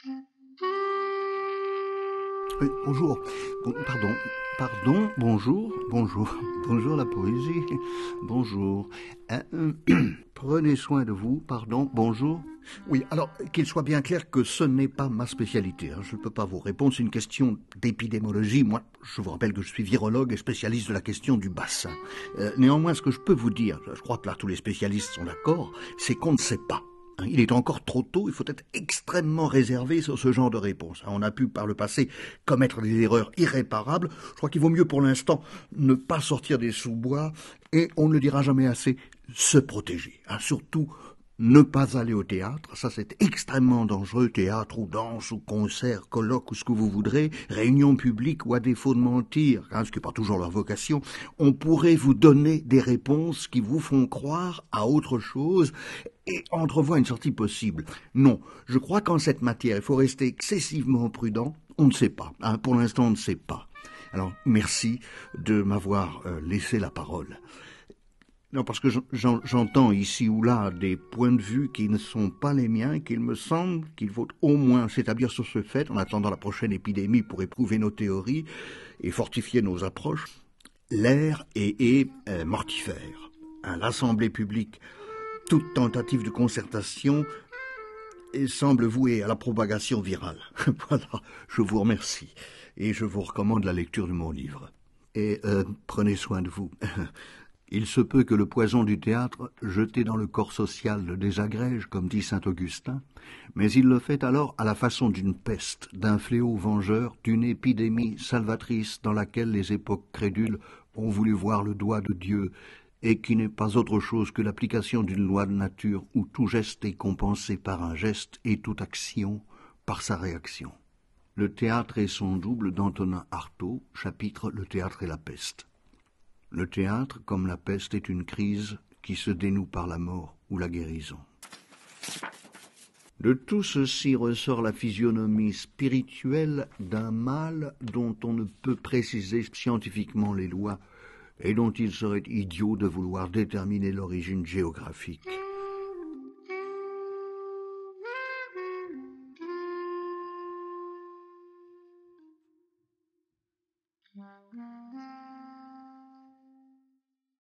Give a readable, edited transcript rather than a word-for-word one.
Oui, bonjour. Bonjour la poésie. Bonjour. Prenez soin de vous, bonjour. Oui, alors qu'il soit bien clair que ce n'est pas ma spécialité. Je ne peux pas vous répondre, c'est une question d'épidémiologie. Moi, je vous rappelle que je suis virologue et spécialiste de la question du bassin. Néanmoins, ce que je peux vous dire, je crois que là tous les spécialistes sont d'accord, c'est qu'on ne sait pas. Il est encore trop tôt, il faut être extrêmement réservé sur ce genre de réponse. On a pu par le passé commettre des erreurs irréparables. Je crois qu'il vaut mieux pour l'instant ne pas sortir des sous-bois et on ne le dira jamais assez, se protéger. Surtout ne pas aller au théâtre, ça c'est extrêmement dangereux, théâtre ou danse ou concert, colloque ou ce que vous voudrez, réunion publique ou à défaut de mentir, ce qui n'est pas toujours leur vocation, on pourrait vous donner des réponses qui vous font croire à autre chose et entrevoient une sortie possible. Non, je crois qu'en cette matière, il faut rester excessivement prudent, on ne sait pas, pour l'instant on ne sait pas. Alors merci de m'avoir laissé la parole. Non, parce que j'entends ici ou là des points de vue qui ne sont pas les miens, qu'il me semble qu'il faut au moins s'établir sur ce fait, en attendant la prochaine épidémie pour éprouver nos théories et fortifier nos approches. L'air est mortifère. L'Assemblée publique, toute tentative de concertation semble vouée à la propagation virale. Voilà, je vous remercie et je vous recommande la lecture de mon livre. Et prenez soin de vous. Il se peut que le poison du théâtre, jeté dans le corps social, le désagrège, comme dit saint Augustin, mais il le fait alors à la façon d'une peste, d'un fléau vengeur, d'une épidémie salvatrice dans laquelle les époques crédules ont voulu voir le doigt de Dieu, et qui n'est pas autre chose que l'application d'une loi de nature où tout geste est compensé par un geste et toute action par sa réaction. Le théâtre et son double d'Antonin Artaud, chapitre Le théâtre et la peste. Le théâtre, comme la peste, est une crise qui se dénoue par la mort ou la guérison. De tout ceci ressort la physionomie spirituelle d'un mal dont on ne peut préciser scientifiquement les lois et dont il serait idiot de vouloir déterminer l'origine géographique.